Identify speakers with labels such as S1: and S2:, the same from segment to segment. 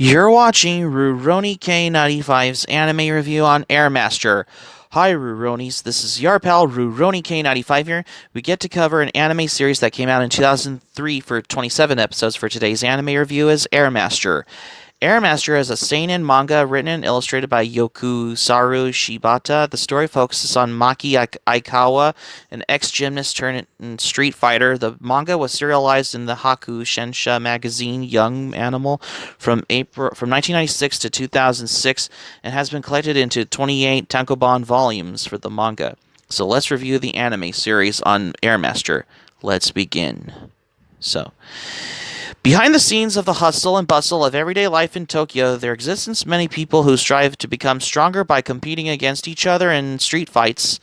S1: You're watching Rurouni K95's anime review on Air Master. Hi Ruronis, this is your pal Rurouni K95 here. We get to cover an anime series that came out in 2003 for 27 episodes. For today's anime review is Air Master. Air Master is a seinen manga written and illustrated by Yokusaru Shibata. The story focuses on Maki Aikawa, an ex-gymnast turned street fighter. The manga was serialized in the Haku Shensha magazine Young Animal from 1996 to 2006 and has been collected into 28 tankobon volumes for the manga. So let's review the anime series on Air Master. Let's begin. So, behind the scenes of the hustle and bustle of everyday life in Tokyo, there exists many people who strive to become stronger by competing against each other in street fights.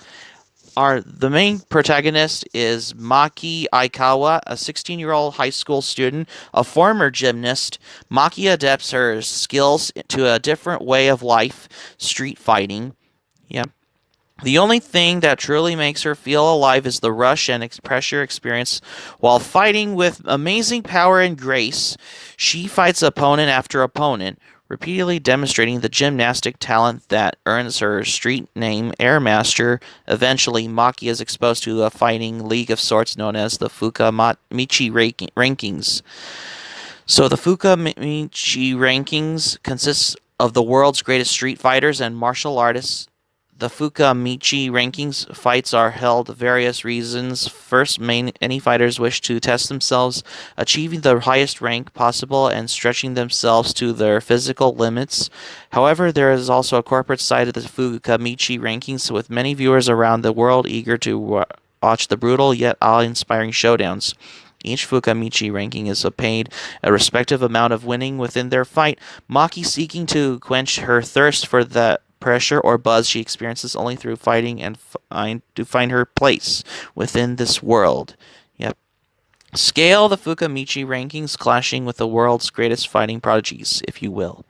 S1: The main protagonist is Maki Aikawa, a 16-year-old high school student, a former gymnast. Maki adapts her skills to a different way of life, street fighting. Yeah. The only thing that truly makes her feel alive is the rush and pressure experience while fighting with amazing power and grace. She fights opponent after opponent, repeatedly demonstrating the gymnastic talent that earns her street name Air Master. Eventually, Maki is exposed to a fighting league of sorts known as the Fukamichi Rankings. So the Fukamichi Rankings consists of the world's greatest street fighters and martial artists. The Fukamichi rankings fights are held for various reasons. First, any fighters wish to test themselves, achieving the highest rank possible and stretching themselves to their physical limits. However, there is also a corporate side of the Fukamichi rankings, with many viewers around the world eager to watch the brutal yet awe-inspiring showdowns. Each Fukamichi ranking is paid a respective amount of winning within their fight. Maki, seeking to quench her thirst for the pressure or buzz she experiences only through fighting and find her place within this world. Yep. Scale the Fukamichi rankings, clashing with the world's greatest fighting prodigies, if you will.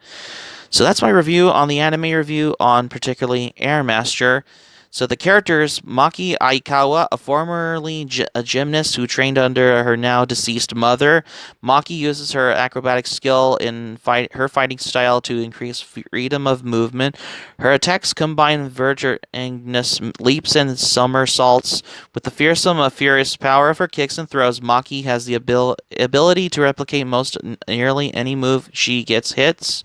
S1: So that's my review on the anime review on particularly Air Master. So the characters, Maki Aikawa, formerly a gymnast who trained under her now deceased mother. Maki uses her acrobatic skill in her fighting style to increase freedom of movement. Her attacks combine vertiginous leaps and somersaults. With the fearsome, furious power of her kicks and throws, Maki has the ability to replicate most nearly any move she gets hits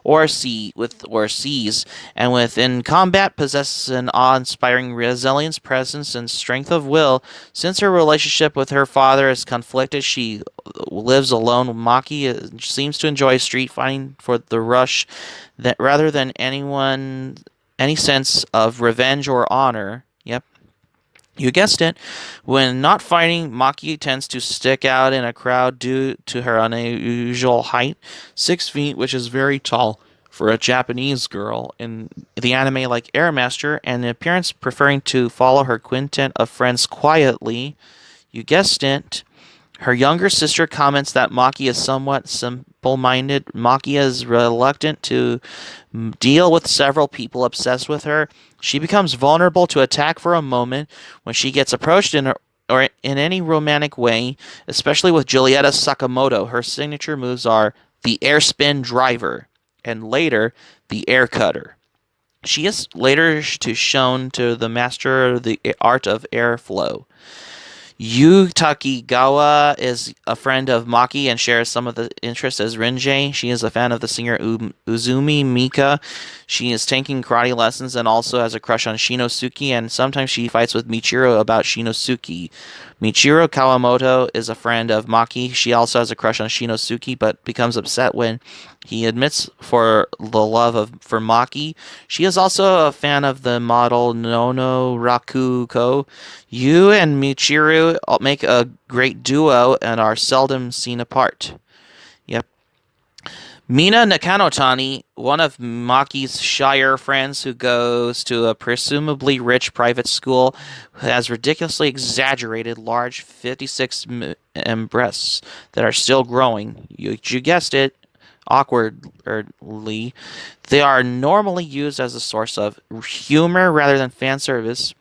S1: or sees, and within combat possesses an awe-inspiring resilience, presence, and strength of will. Since her relationship with her father is conflicted, she lives alone. Maki seems to enjoy street fighting for the rush, that rather than any sense of revenge or honor. Yep. You guessed it. When not fighting, Maki tends to stick out in a crowd due to her unusual height, 6 feet, which is very tall for a Japanese girl in the anime like Air Master, and in appearance preferring to follow her quintet of friends quietly. You guessed it. Her younger sister comments that Maki is somewhat simple-minded. Maki is reluctant to deal with several people obsessed with her. She becomes vulnerable to attack for a moment when she gets approached or in any romantic way, especially with Julieta Sakamoto. Her signature moves are the air spin driver and later the air cutter. She is later shown to the master of the art of airflow. Yu Takigawa is a friend of Maki and shares some of the interests as Rinjay. She is a fan of the singer Uzumi Mika. She is taking karate lessons and also has a crush on Shinosuke, and sometimes she fights with Michiro about Shinosuke. Michiro Kawamoto is a friend of Maki. She also has a crush on Shinosuke, but becomes upset when he admits for the love for Maki. She is also a fan of the model Nono Rakuko. Yu and Michiru make a great duo and are seldom seen apart. Yep. Mina Nakanotani, one of Maki's shyer friends who goes to a presumably rich private school, has ridiculously exaggerated large 56 breasts that are still growing. You guessed it, awkwardly. They are normally used as a source of humor rather than fan service.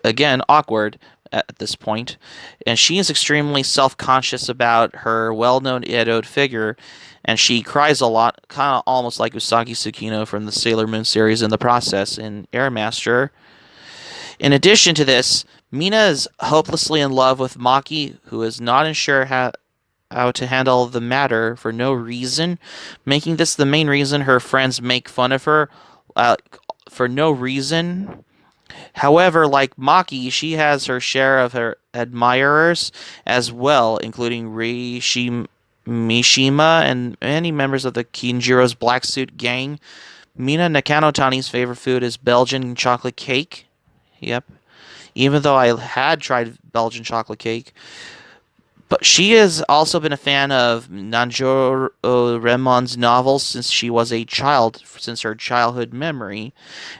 S1: Again, awkward at this point. And she is extremely self-conscious about her well-known Edo figure and she cries a lot, kind of almost like Usagi Tsukino from the Sailor Moon series in the process in Airmaster. In addition to this, Mina is hopelessly in love with Maki, who is not unsure how to handle the matter for no reason, making this the main reason her friends make fun of her uh, for no reason. However, like Maki, she has her share of her admirers as well, including Mishima and many members of the Kinjiro's Black Suit Gang. Mina Nakanotani's favorite food is Belgian chocolate cake. Yep. Even though I had tried Belgian chocolate cake. But she has also been a fan of Nanjiro Remon's novels since she was a child, since her childhood memory,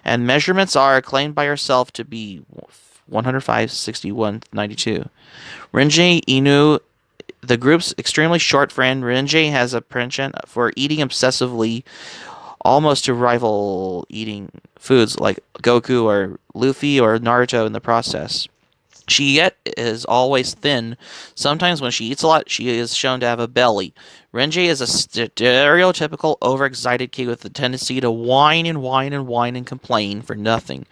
S1: and measurements are claimed by herself to be 105, 61, 92. Renji Inu, the group's extremely short friend, Renji has a penchant for eating obsessively, almost to rival eating foods like Goku or Luffy or Naruto in the process. She yet is always thin. Sometimes when she eats a lot, she is shown to have a belly. Renji is a stereotypical overexcited kid with a tendency to whine and whine and whine and complain for nothing.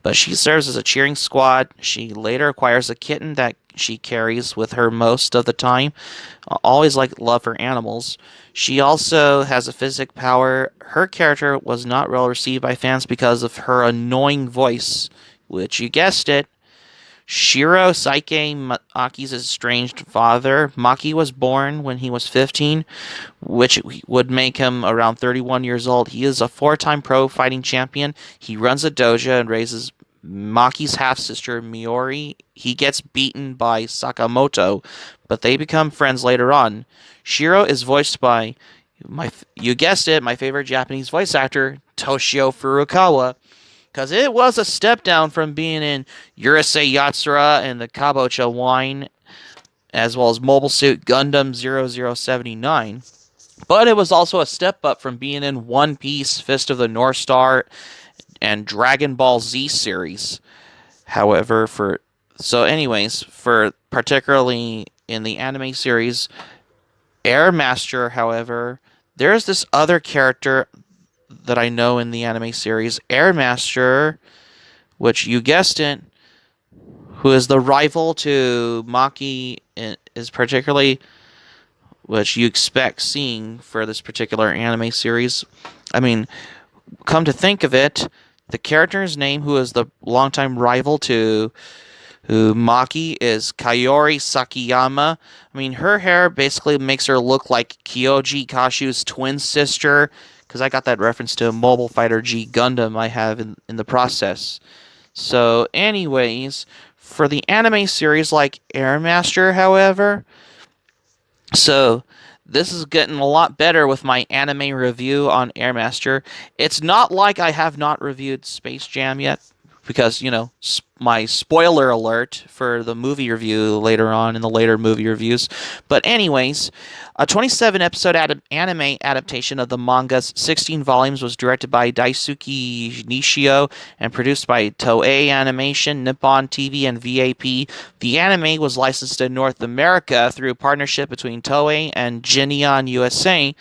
S1: But she serves as a cheering squad. She later acquires a kitten that she carries with her most of the time. Always like love for animals. She also has a physic power. Her character was not well received by fans because of her annoying voice, which you guessed it, Shiro Saike Maki's estranged father. Maki was born when he was 15, which would make him around 31 years old. He is a four-time pro fighting champion. He runs a dojo and raises Maki's half-sister Miori. He gets beaten by Sakamoto, but they become friends later on. Shiro is voiced by, you guessed it, my favorite Japanese voice actor, Toshio Furukawa. Because it was a step down from being in Urusei Yatsura and the Kabocha Wine, as well as Mobile Suit Gundam 0079. But it was also a step up from being in One Piece, Fist of the North Star, and Dragon Ball Z series. However, for particularly in the anime series, Airmaster, however, there's this other character that I know in the anime series, Airmaster, which you guessed it, who is the rival to Maki, is particularly which you expect seeing for this particular anime series. I mean, come to think of it, the character's name, who is the longtime rival to Maki, is Kayori Sakiyama. I mean, her hair basically makes her look like Kyoji Kashu's twin sister, because I got that reference to Mobile Fighter G Gundam I have in the process. So, anyways, for the anime series like Airmaster, however, so this is getting a lot better with my anime review on Airmaster. It's not like I have not reviewed Space Jam yet, because, my spoiler alert for the movie review later on in the later movie reviews. But anyways, a 27-episode anime adaptation of the manga's 16 volumes was directed by Daisuke Nishio and produced by Toei Animation, Nippon TV, and VAP. The anime was licensed in North America through a partnership between Toei and Geneon USA,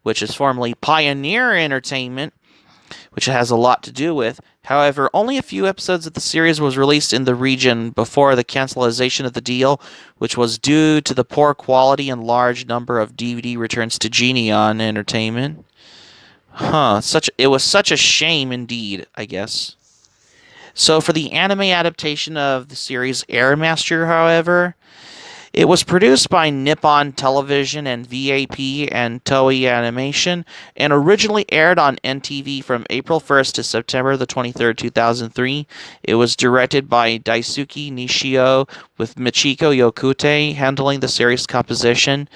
S1: which is formerly Pioneer Entertainment, which it has a lot to do with. However, only a few episodes of the series was released in the region before the cancellation of the deal, which was due to the poor quality and large number of DVD returns to Geneon Entertainment. It was such a shame indeed, I guess. So for the anime adaptation of the series Airmaster, however, it was produced by Nippon Television and VAP and Toei Animation, and originally aired on NTV from April 1st to September the 23rd, 2003. It was directed by Daisuke Nishio, with Michiko Yokute handling the series composition,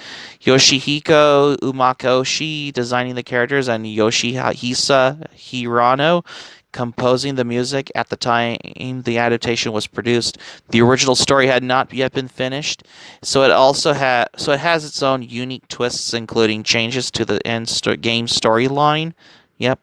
S1: Yoshihiko Umakoshi designing the characters, and Yoshihisa Hirano composing the music. At the time the adaptation was produced, the original story had not yet been finished, so it has its own unique twists, including changes to the game storyline. Yep.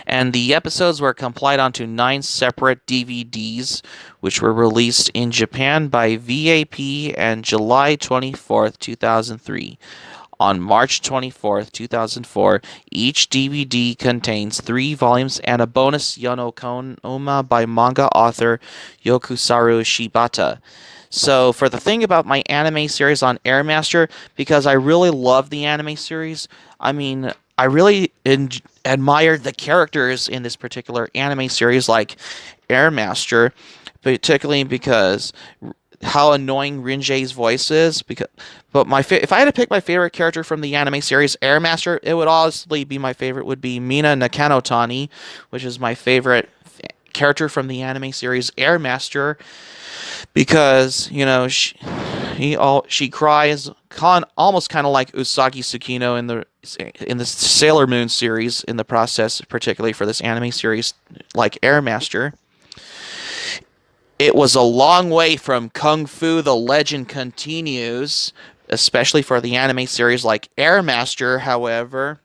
S1: And the episodes were compiled onto 9 separate DVDs, which were released in Japan by VAP on July 24th, 2003. on March 24th, 2004. Each DVD contains 3 volumes and a bonus Yonokonoma by manga author Yokusaru Shibata. So, for the thing about my anime series on Airmaster, because I really love the anime series, I mean, I really admired the characters in this particular anime series, like Airmaster, particularly because how annoying Rinjay's voice is. But if I had to pick my favorite character from the anime series Airmaster, it would honestly be my favorite would be Mina Nakanotani, which is my favorite character from the anime series Airmaster, because she cries almost kind of like Usagi Tsukino in the Sailor Moon series in the process, particularly for this anime series like Airmaster. It was a long way from Kung Fu The Legend Continues, especially for the anime series like Airmaster, however.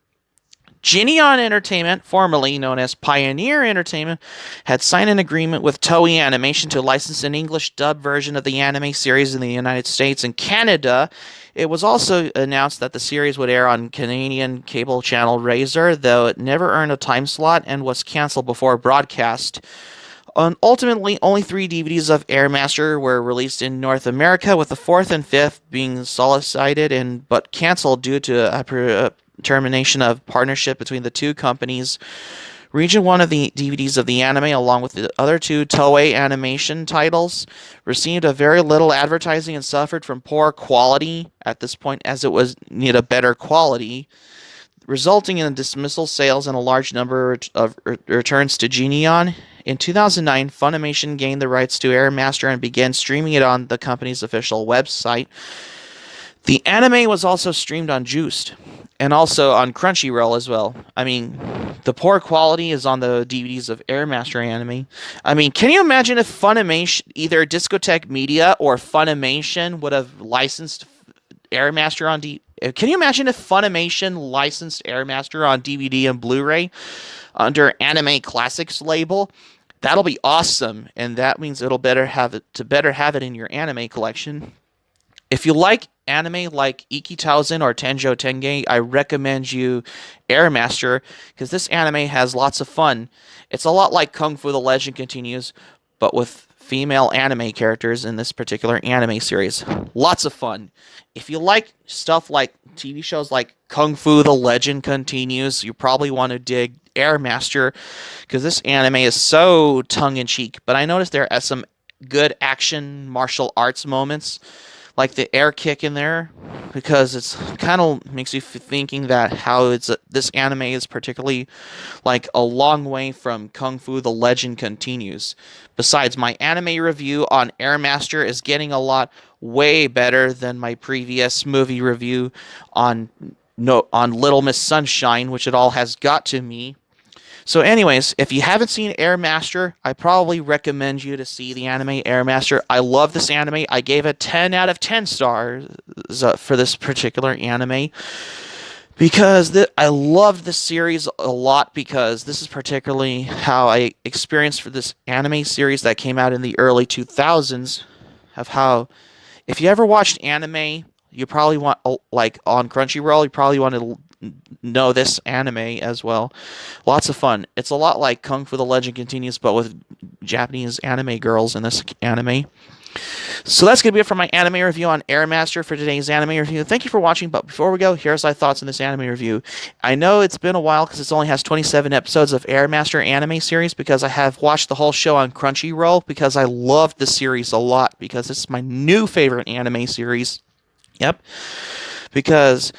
S1: Genion Entertainment, formerly known as Pioneer Entertainment, had signed an agreement with Toei Animation to license an English dub version of the anime series in the United States and Canada. It was also announced that the series would air on Canadian cable channel Razor, though it never earned a time slot and was cancelled before broadcast. Ultimately, only 3 DVDs of Airmaster were released in North America, with the 4th and 5th being solicited but cancelled due to a termination of partnership between the 2 companies. Region 1 of the DVDs of the anime, along with the other 2 Toei animation titles, received a very little advertising and suffered from poor quality at this point, as it was need a better quality, resulting in dismissal sales and a large number of returns to Genion. In 2009, Funimation gained the rights to Airmaster and began streaming it on the company's official website. The anime was also streamed on Juiced, and also on Crunchyroll as well. I mean, the poor quality is on the DVDs of Airmaster anime. I mean, can you imagine if Funimation, either Discotek Media or Funimation, would have licensed Airmaster on Can you imagine if Funimation licensed Airmaster on DVD and Blu-ray under Anime Classics label? That'll be awesome, and that means it'll better have it in your anime collection. If you like anime like Ikitousen or Tenjo Tenge, I recommend you Airmaster, because this anime has lots of fun. It's a lot like Kung Fu The Legend Continues, but with female anime characters in this particular anime series. Lots of fun. If you like stuff like TV shows like Kung Fu The Legend Continues, you probably want to dig Airmaster, because this anime is so tongue-in-cheek. But I noticed there are some good action martial arts moments, like the air kick in there, because it's kind of makes you thinking that this anime is particularly like a long way from Kung Fu The Legend Continues. Besides, my anime review on Airmaster is getting a lot way better than my previous movie review on Little Miss Sunshine, which it all has got to me. So anyways, if you haven't seen Airmaster, I probably recommend you to see the anime Airmaster. I love this anime. I gave it 10 out of 10 stars for this particular anime, because I loved this series a lot, because this is particularly how I experienced for this anime series that came out in the early 2000s, of how if you ever watched anime, you probably want, like on Crunchyroll, you probably want to know this anime as well. Lots of fun. It's a lot like Kung Fu The Legend Continues, but with Japanese anime girls in this anime. So that's going to be it for my anime review on Airmaster for today's anime review. Thank you for watching, but before we go, here's my thoughts on this anime review. I know it's been a while because it only has 27 episodes of Airmaster anime series, because I have watched the whole show on Crunchyroll, because I loved the series a lot, because it's my new favorite anime series. Yep. Because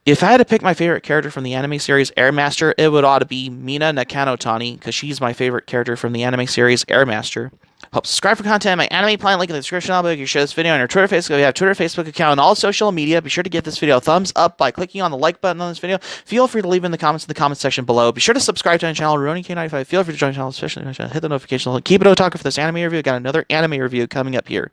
S1: if I had to pick my favorite character from the anime series Airmaster, it would ought to be Mina Nakanotani, because she's my favorite character from the anime series Airmaster. Hope subscribe for content. My anime plan link in the description. I'll be able to share this video on your Twitter, Facebook. If you have Twitter, Facebook account, and all social media, be sure to give this video a thumbs up by clicking on the like button on this video. Feel free to leave in the comments section below. Be sure to subscribe to my channel, RurouniK95. Feel free to join the channel, especially my channel. Hit the notification bell. Keep it otaku for this anime review. Got another anime review coming up here.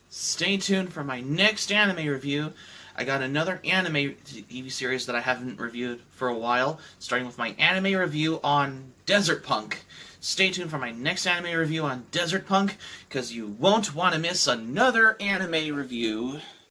S1: Stay tuned for my next anime review. I got another anime TV series that I haven't reviewed for a while, starting with my anime review on Desert Punk. Stay tuned for my next anime review on Desert Punk, because you won't want to miss another anime review.